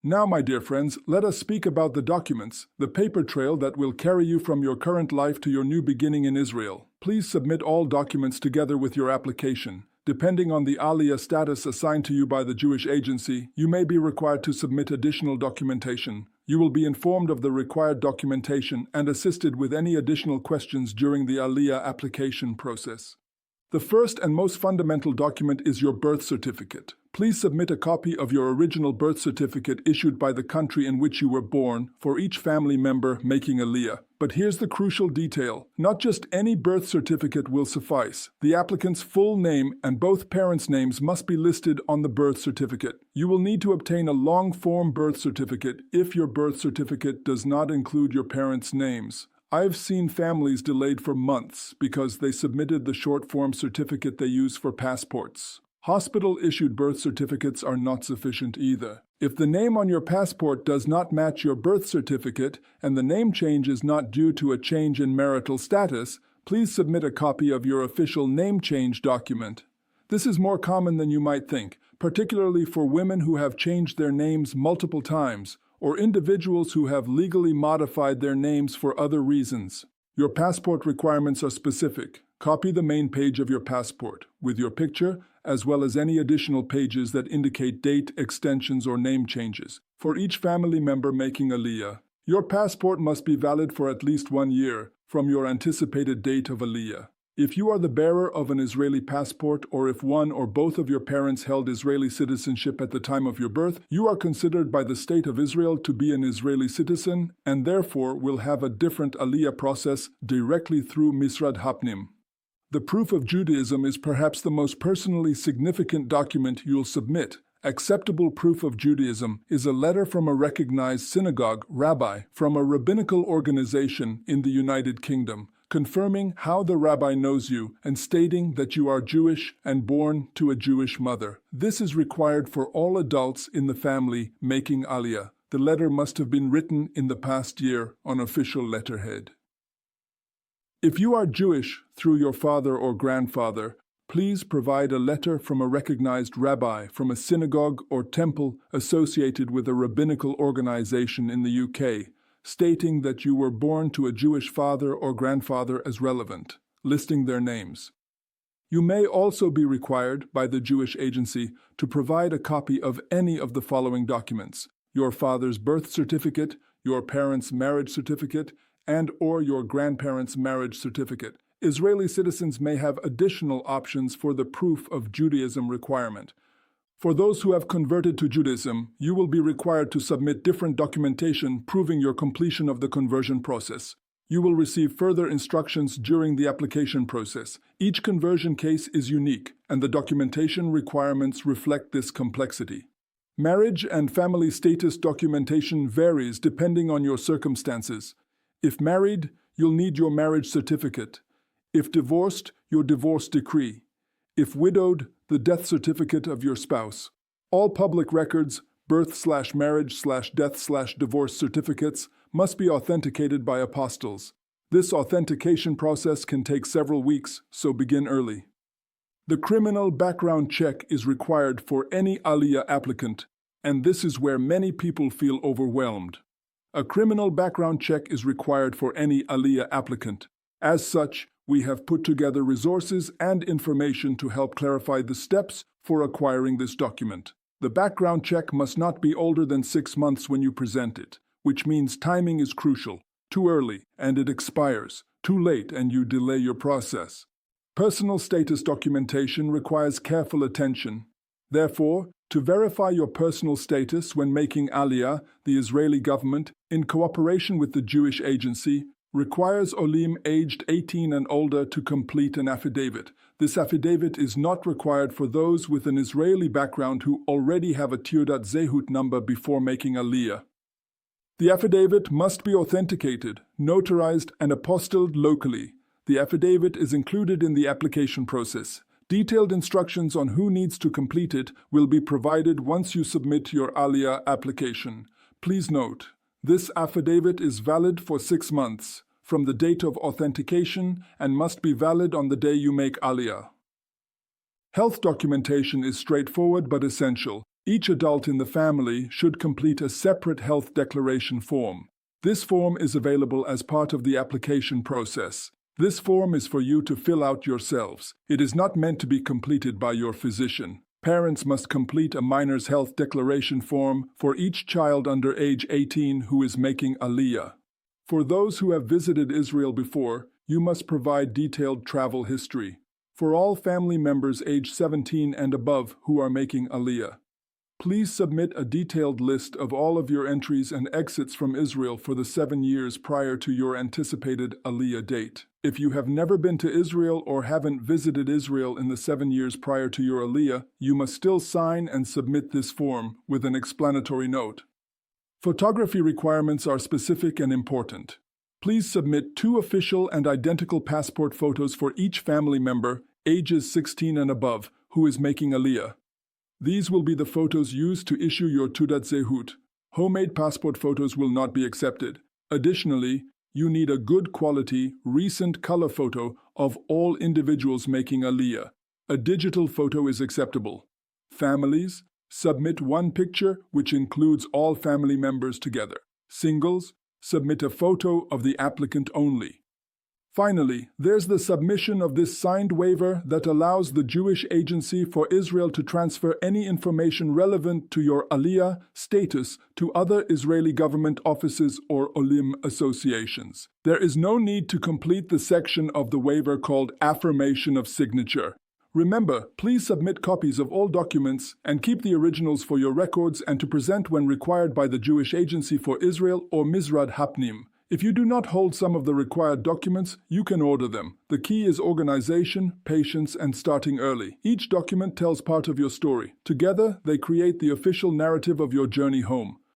Now, my dear friends, let us speak about the documents, the paper trail that will carry you from your current life to your new beginning in Israel. Please submit all documents together with your application. Depending on the Aliyah status assigned to you by the Jewish agency, you may be required to submit additional documentation. You will be informed of the required documentation and assisted with any additional questions during the Aliyah application process. The first and most fundamental document is your birth certificate. Please submit a copy of your original birth certificate issued by the country in which you were born for each family member making Aliyah. But here's the crucial detail. Not just any birth certificate will suffice. The applicant's full name and both parents' names must be listed on the birth certificate. You will need to obtain a long-form birth certificate if your birth certificate does not include your parents' names. I've seen families delayed for months because they submitted the short-form certificate they use for passports. Hospital-issued birth certificates are not sufficient either. If the name on your passport does not match your birth certificate and the name change is not due to a change in marital status, please submit a copy of your official name change document. This is more common than you might think, particularly for women who have changed their names multiple times, or individuals who have legally modified their names for other reasons. Your passport requirements are specific. Copy the main page of your passport, with your picture, as well as any additional pages that indicate date, extensions, or name changes. For each family member making Aliyah, your passport must be valid for at least 1 year from your anticipated date of Aliyah. If you are the bearer of an Israeli passport, or if one or both of your parents held Israeli citizenship at the time of your birth, you are considered by the State of Israel to be an Israeli citizen and therefore will have a different Aliyah process directly through Misrad Hapnim. The proof of Judaism is perhaps the most personally significant document you'll submit. Acceptable proof of Judaism is a letter from a recognized synagogue rabbi from a rabbinical organization in the United Kingdom, confirming how the rabbi knows you and stating that you are Jewish and born to a Jewish mother. This is required for all adults in the family making Aliyah. The letter must have been written in the past year on official letterhead. If you are Jewish through your father or grandfather, please provide a letter from a recognized rabbi from a synagogue or temple associated with a rabbinical organization in the UK, stating that you were born to a Jewish father or grandfather as relevant, listing their names. You may also be required by the Jewish agency to provide a copy of any of the following documents: your father's birth certificate, your parents' marriage certificate, and/or your grandparents' marriage certificate. Israeli citizens may have additional options for the proof of Judaism requirement. For those who have converted to Judaism, you will be required to submit different documentation proving your completion of the conversion process. You will receive further instructions during the application process. Each conversion case is unique, and the documentation requirements reflect this complexity. Marriage and family status documentation varies depending on your circumstances. If married, you'll need your marriage certificate. If divorced, your divorce decree. If widowed, the death certificate of your spouse. All public records, birth/marriage/death/divorce certificates, must be authenticated by apostles. This authentication process can take several weeks, so begin early. The criminal background check is required for any Aliyah applicant, and this is where many people feel overwhelmed. A criminal background check is required for any Aliyah applicant. As such, we have put together resources and information to help clarify the steps for acquiring this document. The background check must not be older than 6 months when you present it, which means timing is crucial. Too early, and it expires. Too late, and you delay your process. Personal status documentation requires careful attention. Therefore, to verify your personal status when making Aliyah, the Israeli government, in cooperation with the Jewish agency, requires Olim aged 18 and older to complete an affidavit. This affidavit is not required for those with an Israeli background who already have a Teudat Zehut number before making Aliyah. The affidavit must be authenticated, notarized, and apostilled locally. The affidavit is included in the application process. Detailed instructions on who needs to complete it will be provided once you submit your Aliyah application. Please note, this affidavit is valid for 6 months from the date of authentication and must be valid on the day you make Aliyah. Health documentation is straightforward but essential. Each adult in the family should complete a separate health declaration form. This form is available as part of the application process. This form is for you to fill out yourselves. It is not meant to be completed by your physician. Parents must complete a minor's health declaration form for each child under age 18 who is making Aliyah. For those who have visited Israel before, you must provide detailed travel history. For all family members age 17 and above who are making Aliyah, please submit a detailed list of all of your entries and exits from Israel for the 7 years prior to your anticipated Aliyah date. If you have never been to Israel or haven't visited Israel in the 7 years prior to your Aliyah, you must still sign and submit this form with an explanatory note. Photography requirements are specific and important. Please submit 2 official and identical passport photos for each family member, ages 16 and above, who is making Aliyah. These will be the photos used to issue your Teudat Zehut. Homemade passport photos will not be accepted. Additionally, you need a good quality, recent color photo of all individuals making Aliyah. A digital photo is acceptable. Families, submit 1 picture which includes all family members together. Singles, submit a photo of the applicant only. Finally, there's the submission of this signed waiver that allows the Jewish Agency for Israel to transfer any information relevant to your Aliyah status to other Israeli government offices or Olim associations. There is no need to complete the section of the waiver called Affirmation of Signature. Remember, please submit copies of all documents and keep the originals for your records and to present when required by the Jewish Agency for Israel or Mizrad Hapnim. If you do not hold some of the required documents, you can order them. The key is organization, patience, and starting early. Each document tells part of your story. Together, they create the official narrative of your journey home.